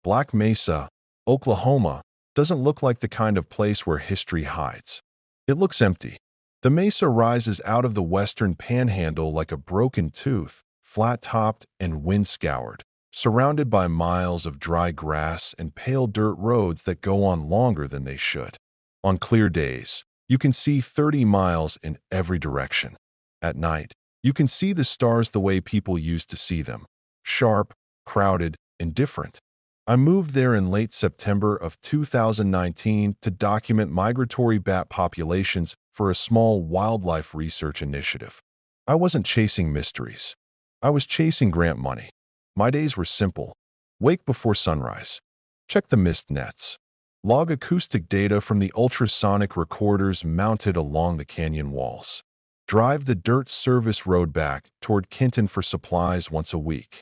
Black Mesa, Oklahoma, doesn't look like the kind of place where history hides. It looks empty. The mesa rises out of the western panhandle like a broken tooth, flat-topped and wind-scoured, surrounded by miles of dry grass and pale dirt roads that go on longer than they should. On clear days, you can see 30 miles in every direction. At night, you can see the stars the way people used to see them, sharp, crowded, and different. I moved there in late September of 2019 to document migratory bat populations for a small wildlife research initiative. I wasn't chasing mysteries. I was chasing grant money. My days were simple. Wake before sunrise. Check the mist nets. Log acoustic data from the ultrasonic recorders mounted along the canyon walls. Drive the dirt service road back toward Kenton for supplies once a week.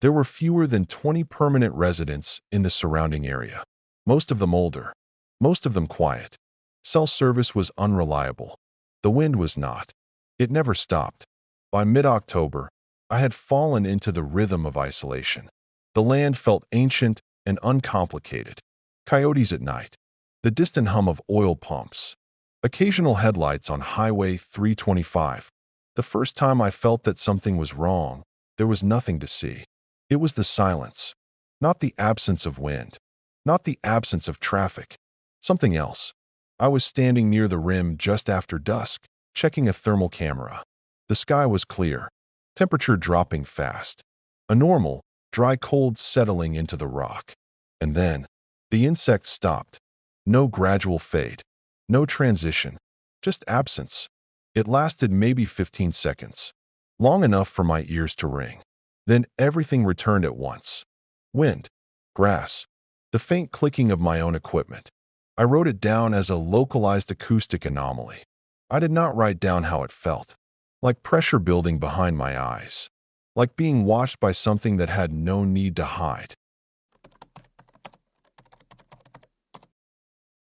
There were fewer than 20 permanent residents in the surrounding area. Most of them older. Most of them quiet. Cell service was unreliable. The wind was not. It never stopped. By mid-October, I had fallen into the rhythm of isolation. The land felt ancient and uncomplicated. Coyotes at night. The distant hum of oil pumps. Occasional headlights on Highway 325. The first time I felt that something was wrong, there was nothing to see. It was the silence. Not the absence of wind. Not the absence of traffic. Something else. I was standing near the rim just after dusk, checking a thermal camera. The sky was clear. Temperature dropping fast. A normal, dry cold settling into the rock. And then, the insects stopped. No gradual fade. No transition. Just absence. It lasted maybe 15 seconds. Long enough for my ears to ring. Then everything returned at once. Wind. Grass. The faint clicking of my own equipment. I wrote it down as a localized acoustic anomaly. I did not write down how it felt. Like pressure building behind my eyes. Like being watched by something that had no need to hide.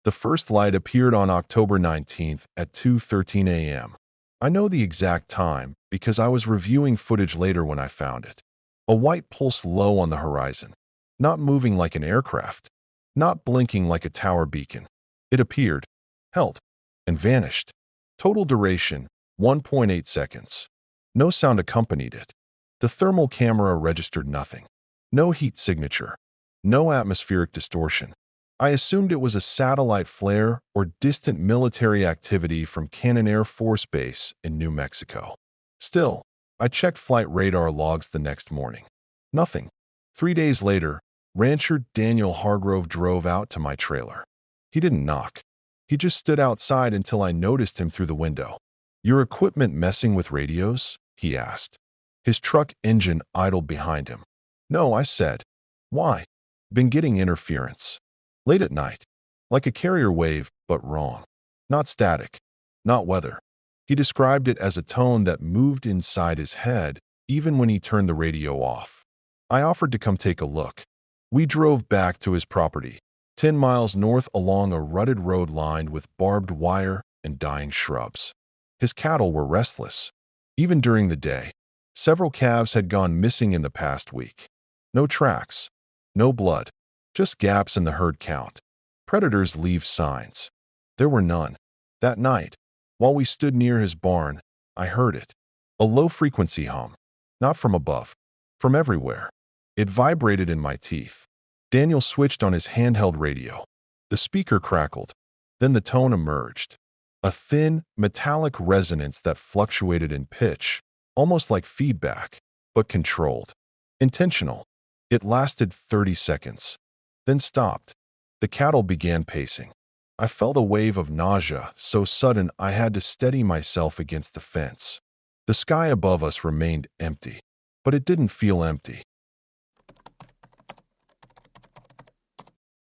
The first light appeared on October 19th at 2:13 a.m. I know the exact time because I was reviewing footage later when I found it. A white pulse low on the horizon. Not moving like an aircraft. Not blinking like a tower beacon. It appeared, held, and vanished. Total duration, 1.8 seconds. No sound accompanied it. The thermal camera registered nothing. No heat signature. No atmospheric distortion. I assumed it was a satellite flare or distant military activity from Cannon Air Force Base in New Mexico. Still, I checked flight radar logs the next morning. Nothing. 3 days later, rancher Daniel Hargrove drove out to my trailer. He didn't knock. He just stood outside until I noticed him through the window. "Your equipment messing with radios?" he asked. His truck engine idled behind him. "No," I said. "Why?" "Been getting interference. Late at night. Like a carrier wave, but wrong. Not static. Not weather." He described it as a tone that moved inside his head, even when he turned the radio off. I offered to come take a look. We drove back to his property, 10 miles north along a rutted road lined with barbed wire and dying shrubs. His cattle were restless. Even during the day, several calves had gone missing in the past week. No tracks. No blood. Just gaps in the herd count. Predators leave signs. There were none. That night, while we stood near his barn, I heard it. A low-frequency hum. Not from above. From everywhere. It vibrated in my teeth. Daniel switched on his handheld radio. The speaker crackled. Then the tone emerged. A thin, metallic resonance that fluctuated in pitch, almost like feedback, but controlled. Intentional. It lasted 30 seconds. Then stopped. The cattle began pacing. I felt a wave of nausea, so sudden I had to steady myself against the fence. The sky above us remained empty, but it didn't feel empty.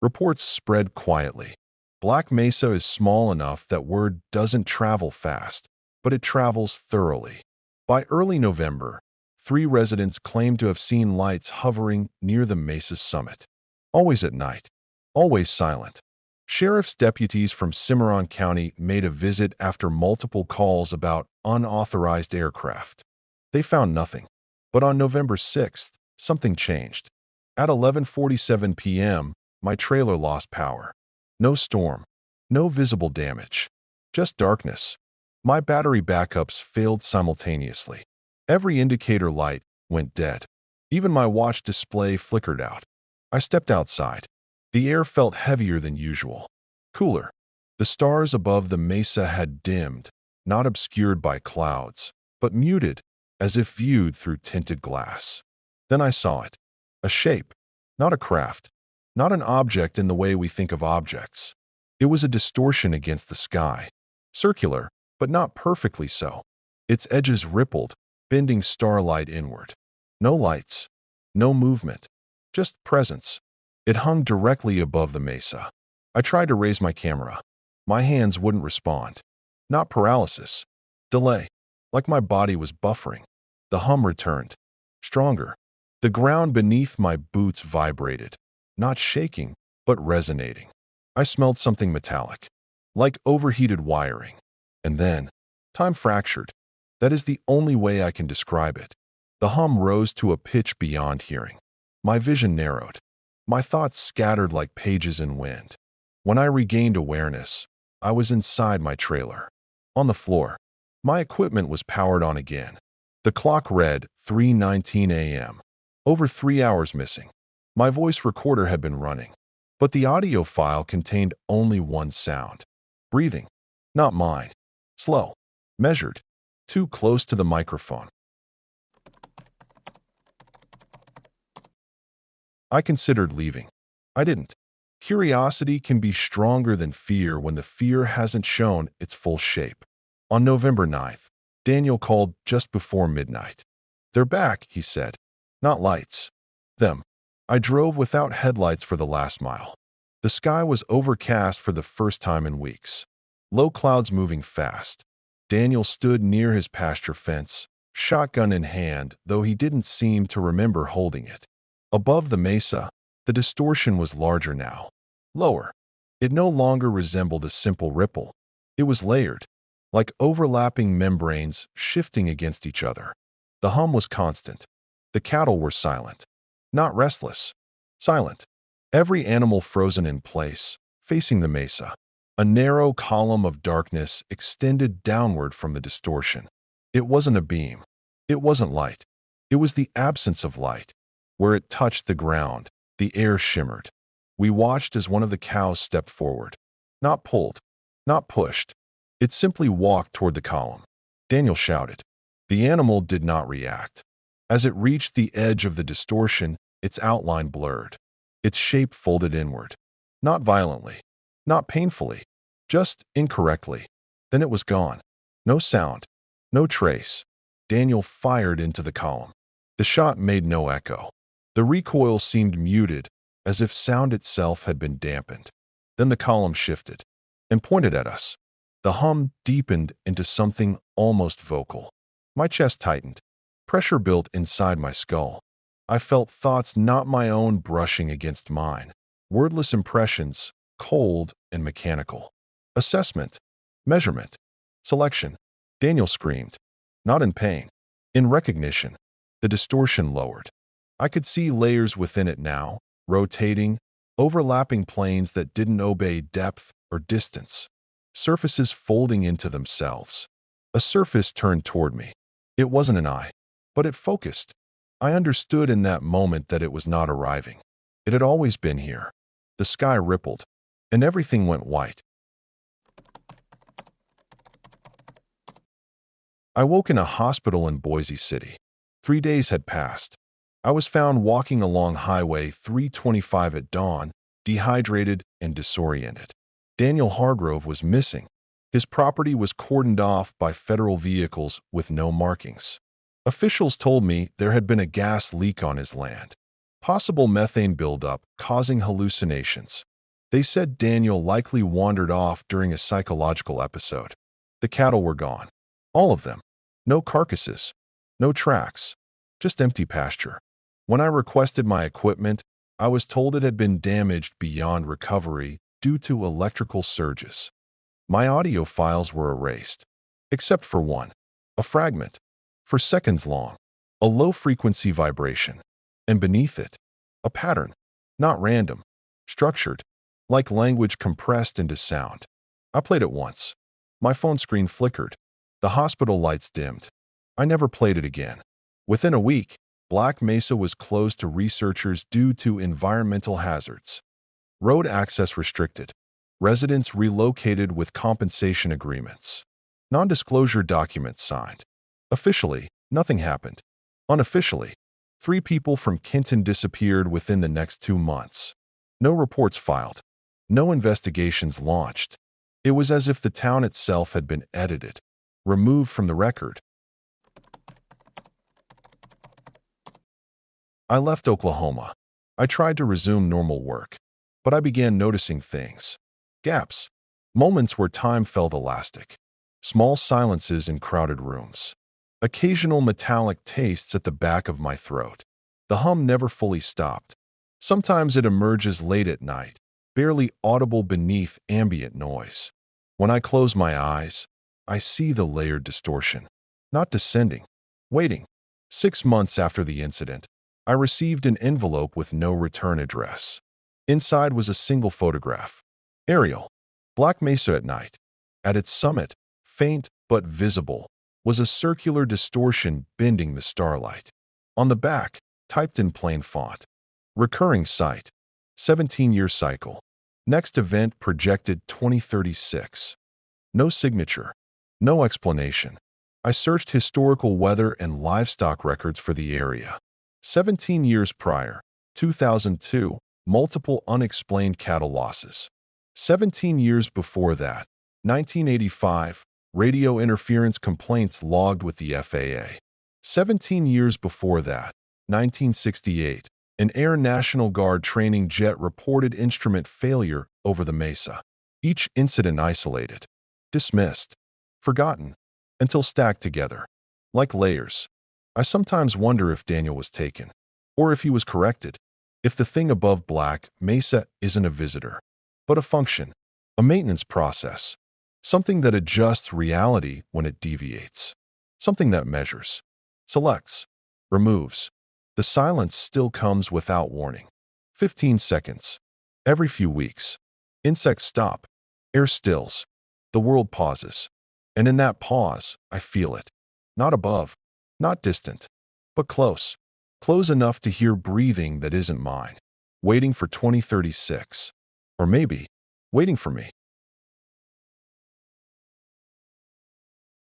Reports spread quietly. Black Mesa is small enough that word doesn't travel fast, but it travels thoroughly. By early November, 3 residents claimed to have seen lights hovering near the mesa's summit. Always at night. Always silent. Sheriff's deputies from Cimarron County made a visit after multiple calls about unauthorized aircraft. They found nothing. But on November 6th, something changed. At 11:47 p.m., my trailer lost power. No storm, no visible damage, just darkness. My battery backups failed simultaneously. Every indicator light went dead. Even my watch display flickered out. I stepped outside. The air felt heavier than usual. Cooler. The stars above the mesa had dimmed, not obscured by clouds, but muted, as if viewed through tinted glass. Then I saw it. A shape, not a craft, not an object in the way we think of objects. It was a distortion against the sky. Circular, but not perfectly so. Its edges rippled, bending starlight inward. No lights, no movement, just presence. It hung directly above the mesa. I tried to raise my camera. My hands wouldn't respond. Not paralysis. Delay. Like my body was buffering. The hum returned. Stronger. The ground beneath my boots vibrated. Not shaking, but resonating. I smelled something metallic. Like overheated wiring. And then, time fractured. That is the only way I can describe it. The hum rose to a pitch beyond hearing. My vision narrowed. My thoughts scattered like pages in wind. When I regained awareness, I was inside my trailer. On the floor. My equipment was powered on again. The clock read 3:19 a.m. Over 3 hours missing. My voice recorder had been running, but the audio file contained only one sound. Breathing. Not mine. Slow. Measured. Too close to the microphone. I considered leaving. I didn't. Curiosity can be stronger than fear when the fear hasn't shown its full shape. On November 9th, Daniel called just before midnight. "They're back," he said. "Not lights. Them." I drove without headlights for the last mile. The sky was overcast for the first time in weeks. Low clouds moving fast. Daniel stood near his pasture fence, shotgun in hand, though he didn't seem to remember holding it. Above the mesa, the distortion was larger now. Lower. It no longer resembled a simple ripple. It was layered, like overlapping membranes shifting against each other. The hum was constant. The cattle were silent. Not restless. Silent. Every animal frozen in place, facing the mesa. A narrow column of darkness extended downward from the distortion. It wasn't a beam. It wasn't light. It was the absence of light. Where it touched the ground, the air shimmered. We watched as one of the cows stepped forward. Not pulled. Not pushed. It simply walked toward the column. Daniel shouted. The animal did not react. As it reached the edge of the distortion, its outline blurred. Its shape folded inward. Not violently. Not painfully. Just incorrectly. Then it was gone. No sound. No trace. Daniel fired into the column. The shot made no echo. The recoil seemed muted, as if sound itself had been dampened. Then the column shifted and pointed at us. The hum deepened into something almost vocal. My chest tightened. Pressure built inside my skull. I felt thoughts not my own brushing against mine. Wordless impressions, cold and mechanical. Assessment. Measurement. Selection. Daniel screamed. Not in pain. In recognition. The distortion lowered. I could see layers within it now, rotating, overlapping planes that didn't obey depth or distance. Surfaces folding into themselves. A surface turned toward me. It wasn't an eye, but it focused. I understood in that moment that it was not arriving. It had always been here. The sky rippled, and everything went white. I woke in a hospital in Boise City. 3 days had passed. I was found walking along Highway 325 at dawn, dehydrated and disoriented. Daniel Hargrove was missing. His property was cordoned off by federal vehicles with no markings. Officials told me there had been a gas leak on his land. Possible methane buildup causing hallucinations. They said Daniel likely wandered off during a psychological episode. The cattle were gone. All of them. No carcasses. No tracks. Just empty pasture. When I requested my equipment, I was told it had been damaged beyond recovery due to electrical surges. My audio files were erased, except for one, a fragment, for seconds long, a low-frequency vibration, and beneath it, A pattern, not random, structured, like language compressed into sound. I played it once. My phone screen flickered. The hospital lights dimmed. I never played it again. Within a week, Black Mesa was closed to researchers due to environmental hazards. Road access restricted. Residents relocated with compensation agreements. Non-disclosure documents signed. Officially, nothing happened. Unofficially, 3 people from Kenton disappeared within the next 2 months. No reports filed. No investigations launched. It was as if the town itself had been edited, removed from the record. I left Oklahoma. I tried to resume normal work, but I began noticing things. Gaps. Moments where time felt elastic. Small silences in crowded rooms. Occasional metallic tastes at the back of my throat. The hum never fully stopped. Sometimes it emerges late at night, barely audible beneath ambient noise. When I close my eyes, I see the layered distortion. Not descending, waiting. 6 months after the incident, I received an envelope with no return address. Inside was a single photograph. Aerial. Black Mesa at night. At its summit, faint but visible, was a circular distortion bending the starlight. On the back, typed in plain font. Recurring site. 17-year cycle. Next event projected 2036. No signature. No explanation. I searched historical weather and livestock records for the area. 17 years prior, 2002, multiple unexplained cattle losses. 17 years before that, 1985, radio interference complaints logged with the FAA. 17 years before that, 1968, an Air National Guard training jet reported instrument failure over the Mesa. Each incident isolated, dismissed, forgotten, until stacked together. Like layers. I sometimes wonder if Daniel was taken, or if he was corrected, if the thing above Black Mesa isn't a visitor, but a function, a maintenance process, something that adjusts reality when it deviates, something that measures, selects, removes. The silence still comes without warning. 15 seconds. Every few weeks. Insects stop. Air stills. The world pauses. And in that pause, I feel it. Not above, not distant, but close. Close enough to hear breathing that isn't mine. Waiting for 2036. Or maybe, waiting for me.